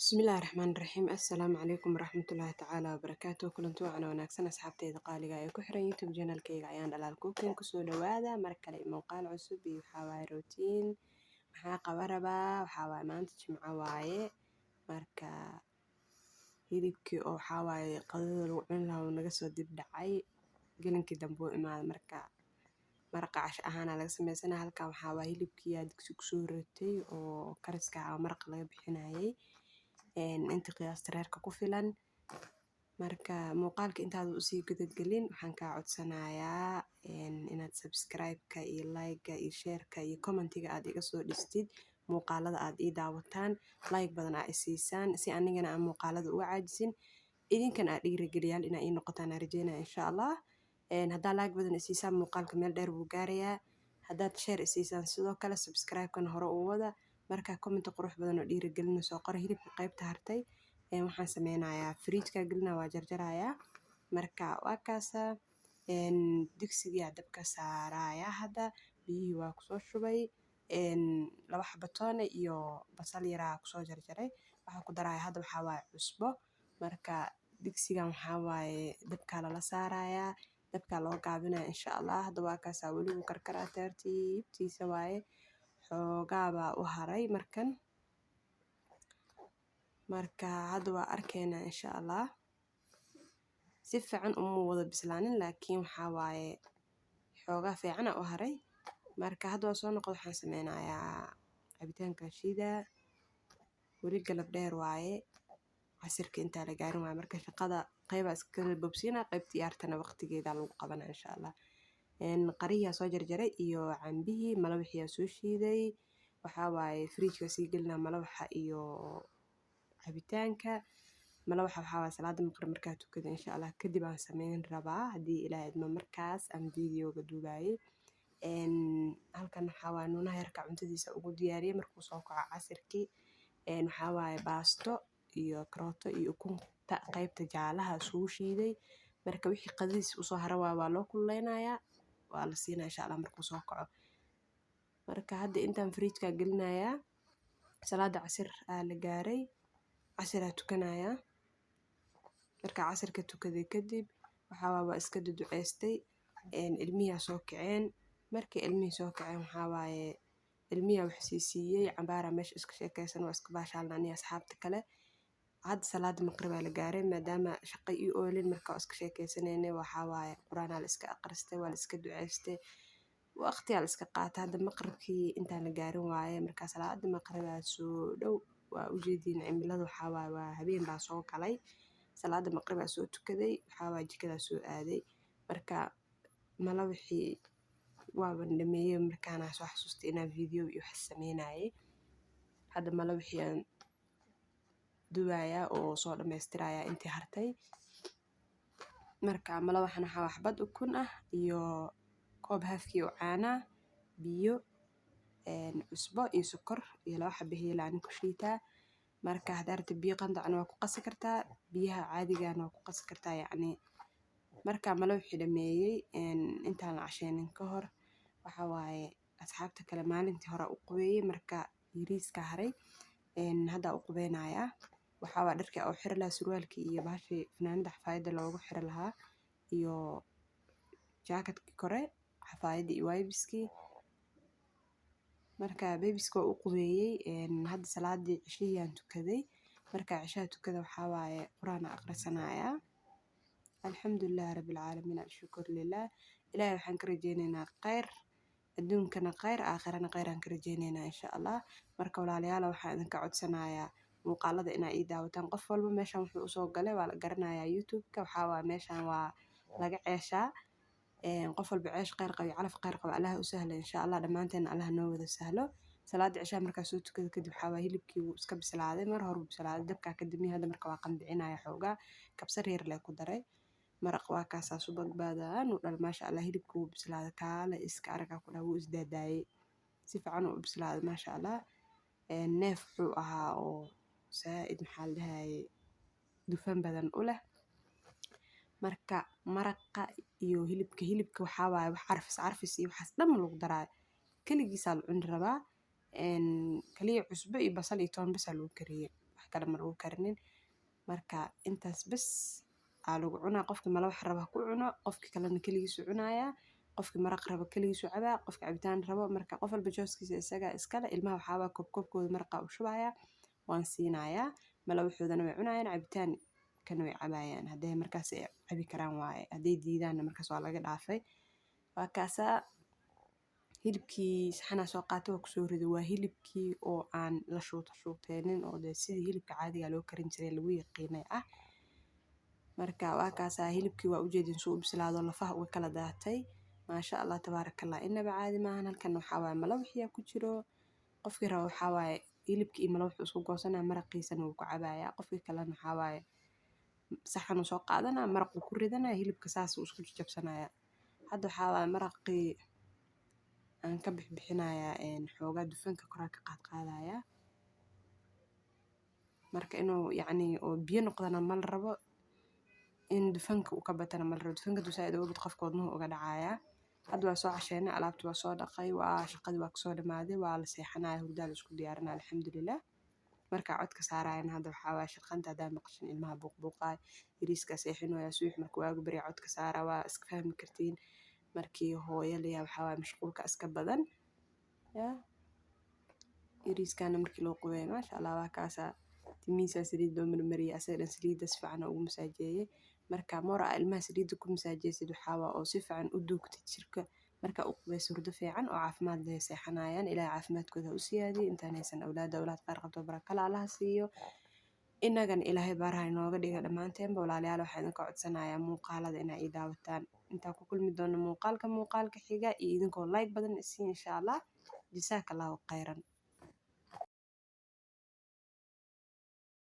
Bismillaahi Raxmaani Raxiim. Assalaamu calaykum waraxmatullaahi tacaala wabarakaatuh. Kulanti wacan wanaagsan asxaabteyda qaaliga ee ku xiran YouTube channelkayga ayaan dhalaal cooking kusoo dhawaada mar kale muuqaal cusub iyo waxaa waaye routine maxaa qaba rabaa waxaa waaye maanta jimco waaye marka hilibkii oo waxaa waaye qadada lagu cuni lahaa uu naga soo dib dhacay gelinkii dambe uu imaaday marka maraqa casho ahaana laga sameysana halkan waxaa waaye hilibkii yaa digsi kusoo rotay oo kariska ah maraqa laga bixinayay inta qiyaasta reerka ku filan marka muuqaalka intaad usii gudagelin waxaan kaa codsanayaa inaad subscribe-ka iyo like-ga iyo share-ka iyo commentiga aad iga soo dhistid muuqaalada aad ii daawataan like badan aa isiisaan si anigana aan muuqaalada uga caajisin idinkan aad dhiirigeliyaal inaa ii noqotaan aan rajeynaya insha allah haddaa like badan isiisaan muuqaalka meel dheer buu gaarayaa haddaad share isiisaan sidoo kale subscribe-kana hore u wada marka comment qurux badan oo dhiirigelina soo qora hilibka qaybta hartay waxaan sameynayaa fridge-ka gelina waa jarjarayaa marka waa kaasa digsiga dabka saaraya hadda biyihii waa kusoo shubay laba xabo toone iyo basal yaraa kusoo jarjaray waxaa ku daraya hadda waxaa waaye cusbo marka digsigan waxaa waaye dabkaa lala saarayaa dabkaa loo gaabinaya insha allah hadda waa kaasaa weli wuu karkaraa tartiibtiisa waaye xoogaabaa u haray marka hadda waa arkeynaa insha allah si fiican uma wada bislaanin laakiin waxaa waaye xoogaa fiicana u haray marka hadda waa soo noqdo waxaan sameynayaa cabitaanka shiidaa weli galab dheer waaye casirka intaa la gaarin waaye marka shaqada qaybaa iskala bobsiina qaybta yaartana waqtigeeda lagu qabanaa insha allah qariyaa soo jarjaray iyo cambihii malawaxiyaa soo shiiday waxaa waaye fridge-ka sii gelinaa malawaxa iyo cabitaanka malawaxa waxaa waaye salaada maqrib markaa tukada insha allah kadib aan sameyn rabaa haddii ilaahay idmo markaas aan videoga duubayay halkan waxaa waaye nuunaha yarka cuntadiisa ugu diyaariyay markuu soo kaco casirkii waxaa waaye baasto iyo karooto iyo ukunta qaybta jaalaha isugu shiiday marka wixii qadadiis usoo hara waa loo kululeynayaa waa la siinaa insha allah markuu soo kaco marka hadda intaan fridge-ka gelinayaa salaada casir aa la gaaray casiraa tukanayaa marka casirka tukaday kadib waxaa waa iska duduceystay ilmiyaa soo kaceen markii ilmihii soo kaceen waxaa waaye ilmiyaa wax siiyey cambaaraa meesha iska sheekeysan waa iska baashaalna aniga asxaabta kale hadda salaada maqribaa la gaaray maadaama shaqo ii oolin marka waa iska sheekeysanayna waxaa waaye quraanaa la iska aqristay waa la iska duceystay waqtiyaa la iska qaatay hadda maqribkii intaan la gaarin waaye marka salaada maqribaa soo dhow waa ujeediin cimilada waxaa waaye waa habeen baa soo galay salaada maqribaa soo tukaday waxaa waaye jikadaa soo aaday marka malawixii waaban dhameeyey markaana soo xasuustay inaan video iyo wax sameynayay hadda malawixii aan dubayaa oo soo dhammaystirayaa intii hartay marka malawaxana waxaa waa xabad ukun ah iyo koob haafkii oo caana biyo cusbo iyo sokor iyo laba xabo hiil aan ku shiitaa marka haddaad rabtid biyo qandacna waa ku qasi kartaa biyaha caadigana waa ku qasi kartaa yacni marka malawixii dhameeyey intaan la casheynin ka hor waxaa waaye asxaabta kale maalintii hore u qubeeyey marka yariiska haray hadda u qubeynayaa waxaa waa dharkii oo xiri lahaa surwaalkii iyo bahashii fanaanada xafaayadda loogu xiri lahaa iyo jaakatkii kore xafaayadda iyo waybiskii marka bebiska waa u qubeeyey hadda salaadii cishihiyaan tukaday marka cishaha tukada waxaa waaye quraan aqrisanayaa alxamdulillahi rabbilcaalamiin alshukur lilah ilaahay waxaan ka rajeynaynaa khayr adduunkana khayr aakhirana khayr aan ka rajeynaynaa insha allah marka walaalayaal waxaan idinka codsanayaa muuqaalada inaa ii daawataan qof walba meeshan wuxuu usoo galay waa la garanayaa youtube-ka waxaa waaye meeshan waa laga ceeshaa qof walba ceesh khayr qabo iyo calaf khayr qabo allaha u sahla insha allah dhammaanteena allaha noo wada sahlo salaada cishaa markaa soo tukada kadib waxaa waaye hilibkii wuu iska bislaaday mar hore wuu bislaaday dabkaa kadib hadda marka waa qandicinaya xoogaa kabsar yar lee ku daray maraq waa kaasaa subag baadaan u dhal maasha allah hilibka wuu bislaaday kaale iska aragaa ku dhaha wuu isdaadaayey si fiican uu bislaaday maasha allah neef wuxuu ahaa oo saa'id maxaa la dhahayay dufan badan u leh marka maraqa iyo hilibka waxaa waaye wax carfis iyo waxaas dhan lagu daraayo keligiisaa la cuni rabaa kaliya cusbo iyo basal iyo toon basaa lagu kariyey wax kale ma lagu karinin marka intaas bas aa lagu cunaa qofkii malawax raba ku cuno qofkii kalena keligiisu cunaaya qofkii maraq raba keligiisu cabaa qofkii cabitaan rabo marka qof walba jooskiisa isaga iskale ilmaha waxaaba koobkoobkooda maraqa u shubaya waan siinayaa malawaxoodana way cunayaan cabitaan kana way cabayaan hadday markaas ay cabi karaan waaye hadday diidaanna markaas waa laga dhaafay waa kaasaa hilibkii saxanaa soo qaatay waa kusoo riday waa hilibkii oo aan la shuuteenin oo dee sidii hilibka caadiga loo karin jiray lagu yaqiinay ah marka waa kaasaa hilibkii waa ujeedin suu u bislaado lafaha uga kala daatay maasha allah tabaarakallah inaba caadi maahan halkan waxaa waaye malawaxiyaa ku jiro qofkii raba waxaa waaye hilibkii iyo malawaxu isku goosanaya maraqiisana wuu ku cabayaa qofkii kalena waxaa waaye saxanuu soo qaadanaya maraquu ku ridanaya hilibka saasuu isku jajabsanaya hadda waxaa waaye maraqii aan ka bixbixinayaa xoogaa dufanka koraa ka qaadqaadaya marka inuu yacni oo biyo noqdana ma la rabo in dufanka uu ka batana ma la rabo dufanka duu saaid uga bato qofka wadnuhu uga dhacaaya hadda waa soo casheynay alaabta waa soo dhaqay waa shaqadii waa kasoo dhamaaday waa la seexanaya hurdaa la isku diyaarinaya alxamdulilah marka codka saarayana hadda waxaa waaye shaqanta haddaa maqashin ilmaha buuqbuuqaay yariiska seexinooya subax marka waagu barya codka saara waa iska fahmi kartiin markii hooyo layaa waxaa waaye mashquulka iska badan yaa yariiskana markii loo qubeeyo maasha allah waa kaasaa timihiisa saliid loo marmariyay asaga dhan saliidda si fiican ugu masaajeeyay marka moora ilmaha saliidda ku masaajeysid waxaa waa oo si fiican u duugtid jirka marka u qubayso hurdo fiican oo caafimaad leh seexanayaan ilaahay caafimaadkooda ha u siyaadiyo intaan haysan awlaad qaar qabto barakala allaha siiyo inagana ilaahay baaraha inooga dhiga dhammaanteenba walaalayaal waxaa idinka codsanayaa muuqaalada inaa ii daawataan intaan ku kulmi doono muuqaalka xiga iyo idinkoo like badan isiin insha allah jazaaka allahu khayran